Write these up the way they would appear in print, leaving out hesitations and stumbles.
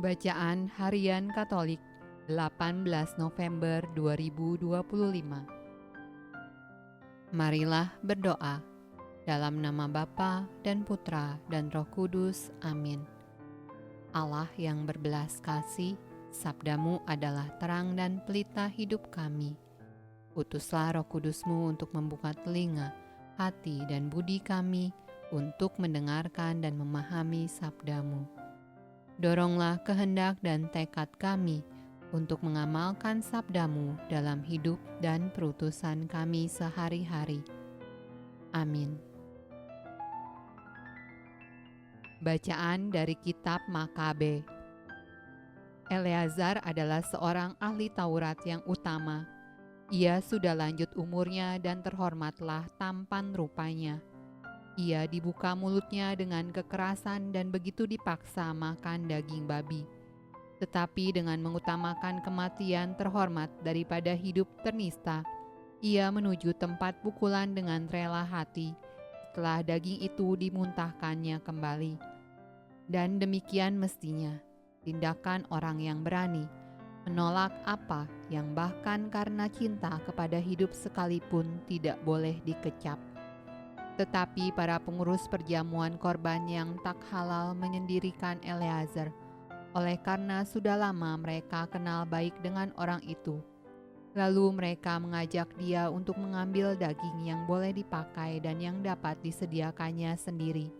Bacaan Harian Katolik 18 November 2025. Marilah berdoa dalam nama Bapa dan Putra dan Roh Kudus. Amin. Allah yang berbelas kasih, sabdamu adalah terang dan pelita hidup kami. Utuslah Roh Kudusmu untuk membuka telinga, hati dan budi kami untuk mendengarkan dan memahami sabdamu. Doronglah kehendak dan tekad kami untuk mengamalkan sabdamu dalam hidup dan perutusan kami sehari-hari. Amin. Bacaan dari Kitab Makabe. Eleazar adalah seorang ahli Taurat yang utama. Ia sudah lanjut umurnya dan terhormatlah tampan rupanya. Ia dibuka mulutnya dengan kekerasan dan begitu dipaksa makan daging babi. Tetapi dengan mengutamakan kematian terhormat daripada hidup ternista, ia menuju tempat pukulan dengan rela hati setelah daging itu dimuntahkannya kembali. Dan demikian mestinya tindakan orang yang berani menolak apa yang bahkan karena cinta kepada hidup sekalipun tidak boleh dikecap. Tetapi para pengurus perjamuan korban yang tak halal menyendirikan Eleazar, oleh karena sudah lama mereka kenal baik dengan orang itu. Lalu mereka mengajak dia untuk mengambil daging yang boleh dipakai dan yang dapat disediakannya sendiri.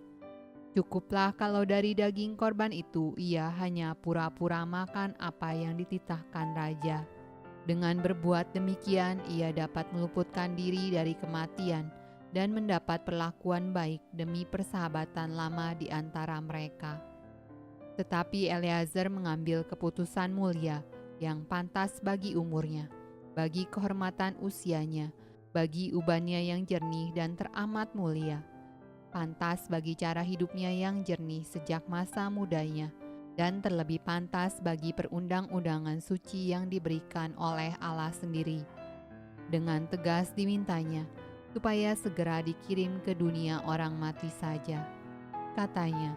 Cukuplah kalau dari daging korban itu ia hanya pura-pura makan apa yang dititahkan raja. Dengan berbuat demikian ia dapat meluputkan diri dari kematian dan mendapat perlakuan baik demi persahabatan lama di antara mereka. Tetapi Eleazar mengambil keputusan mulia yang pantas bagi umurnya, bagi kehormatan usianya, bagi ubannya yang jernih dan teramat mulia, pantas bagi cara hidupnya yang jernih sejak masa mudanya, dan terlebih pantas bagi perundang-undangan suci yang diberikan oleh Allah sendiri. Dengan tegas dimintanya, supaya segera dikirim ke dunia orang mati saja. Katanya,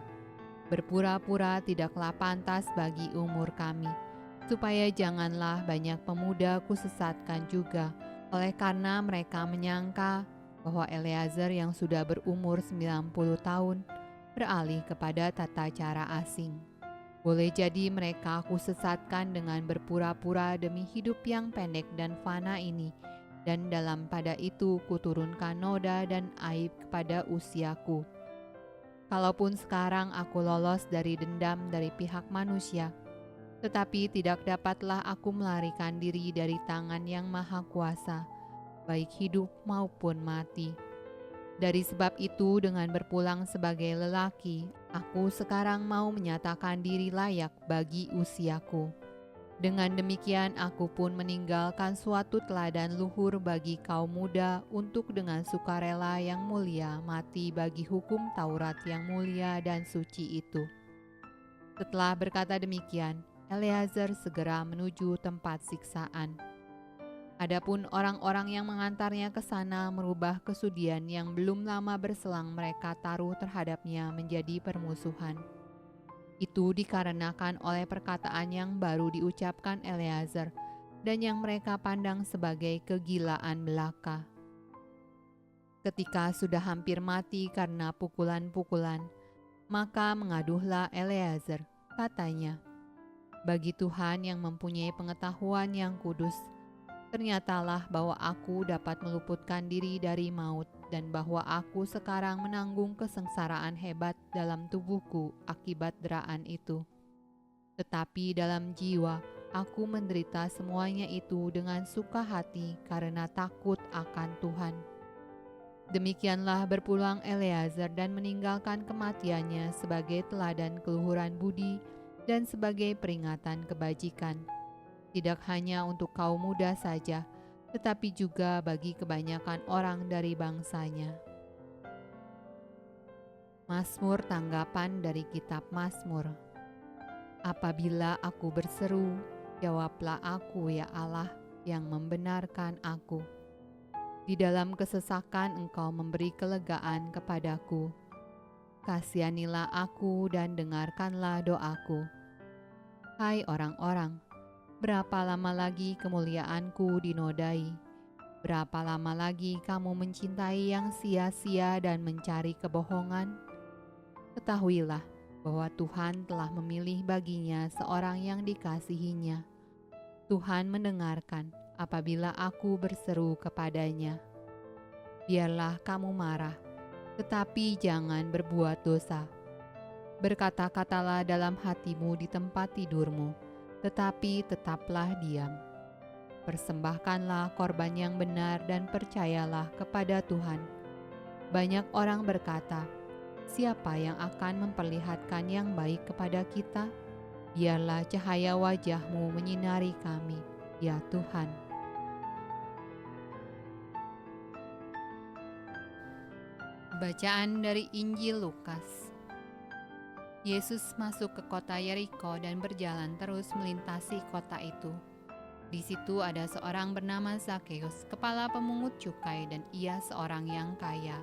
berpura-pura tidaklah pantas bagi umur kami, supaya janganlah banyak pemuda kusesatkan juga, oleh karena mereka menyangka bahwa Eleazar yang sudah berumur 90 tahun beralih kepada tata cara asing. Boleh jadi mereka kusesatkan dengan berpura-pura demi hidup yang pendek dan fana ini, dan dalam pada itu kuturunkan noda dan aib kepada usiaku. Kalaupun sekarang aku lolos dari dendam dari pihak manusia, tetapi tidak dapatlah aku melarikan diri dari tangan yang maha kuasa, baik hidup maupun mati. Dari sebab itu dengan berpulang sebagai lelaki, aku sekarang mau menyatakan diri layak bagi usiaku. Dengan demikian aku pun meninggalkan suatu teladan luhur bagi kaum muda untuk dengan sukarela yang mulia mati bagi hukum Taurat yang mulia dan suci itu. Setelah berkata demikian, Eleazar segera menuju tempat siksaan. Adapun orang-orang yang mengantarnya ke sana merubah kesudian yang belum lama berselang mereka taruh terhadapnya menjadi permusuhan. Itu dikarenakan oleh perkataan yang baru diucapkan Eleazar dan yang mereka pandang sebagai kegilaan belaka. Ketika sudah hampir mati karena pukulan-pukulan, maka mengaduhlah Eleazar, katanya, "Bagi Tuhan yang mempunyai pengetahuan yang kudus, ternyatalah bahwa aku dapat meluputkan diri dari maut dan bahwa aku sekarang menanggung kesengsaraan hebat dalam tubuhku akibat deraan itu. Tetapi dalam jiwa aku menderita semuanya itu dengan suka hati karena takut akan Tuhan." Demikianlah berpulang Eleazar dan meninggalkan kematiannya sebagai teladan keluhuran budi dan sebagai peringatan kebajikan, tidak hanya untuk kaum muda saja, tetapi juga bagi kebanyakan orang dari bangsanya. Mazmur tanggapan dari Kitab Mazmur. Apabila aku berseru, jawablah aku ya Allah yang membenarkan aku. Di dalam kesesakan Engkau memberi kelegaan kepadaku. Kasihanilah aku dan dengarkanlah doaku. Hai orang-orang, berapa lama lagi kemuliaanku dinodai? Berapa lama lagi kamu mencintai yang sia-sia dan mencari kebohongan? Ketahuilah bahwa Tuhan telah memilih baginya seorang yang dikasihinya. Tuhan mendengarkan apabila aku berseru kepadanya. Biarlah kamu marah, tetapi jangan berbuat dosa. Berkata-katalah dalam hatimu di tempat tidurmu, tetapi tetaplah diam. Persembahkanlah korban yang benar dan percayalah kepada Tuhan. Banyak orang berkata, "Siapa yang akan memperlihatkan yang baik kepada kita?" Biarlah cahaya wajah-Mu menyinari kami, ya Tuhan. Bacaan dari Injil Lukas. Yesus masuk ke kota Yeriko dan berjalan terus melintasi kota itu. Di situ ada seorang bernama Zakheus, kepala pemungut cukai, dan ia seorang yang kaya.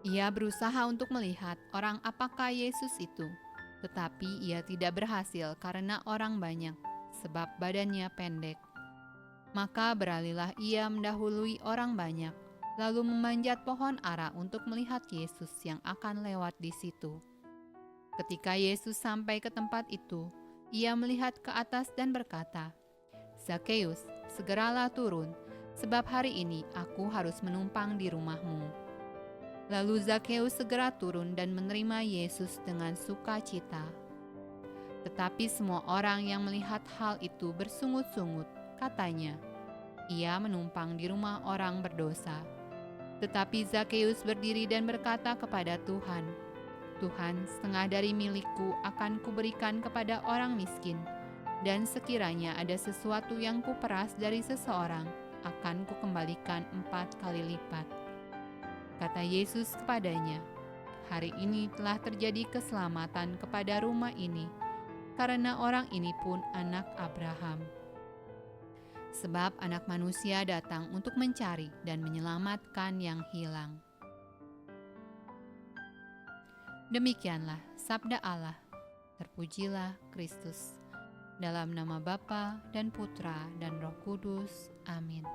Ia berusaha untuk melihat orang apakah Yesus itu, tetapi ia tidak berhasil karena orang banyak, sebab badannya pendek. Maka beralihlah ia mendahului orang banyak, lalu memanjat pohon ara untuk melihat Yesus yang akan lewat di situ. Ketika Yesus sampai ke tempat itu, ia melihat ke atas dan berkata, "Zakheus, segeralah turun, sebab hari ini aku harus menumpang di rumahmu." Lalu Zakheus segera turun dan menerima Yesus dengan sukacita. Tetapi semua orang yang melihat hal itu bersungut-sungut, katanya, "Ia menumpang di rumah orang berdosa." Tetapi Zakheus berdiri dan berkata kepada Tuhan, "Tuhan, setengah dari milikku akan kuberikan kepada orang miskin, dan sekiranya ada sesuatu yang kuperas dari seseorang, akan kukembalikan 4 kali lipat." Kata Yesus kepadanya, "Hari ini telah terjadi keselamatan kepada rumah ini, karena orang ini pun anak Abraham. Sebab Anak Manusia datang untuk mencari dan menyelamatkan yang hilang." Demikianlah sabda Allah. Terpujilah Kristus. Dalam nama Bapa dan Putra dan Roh Kudus. Amin.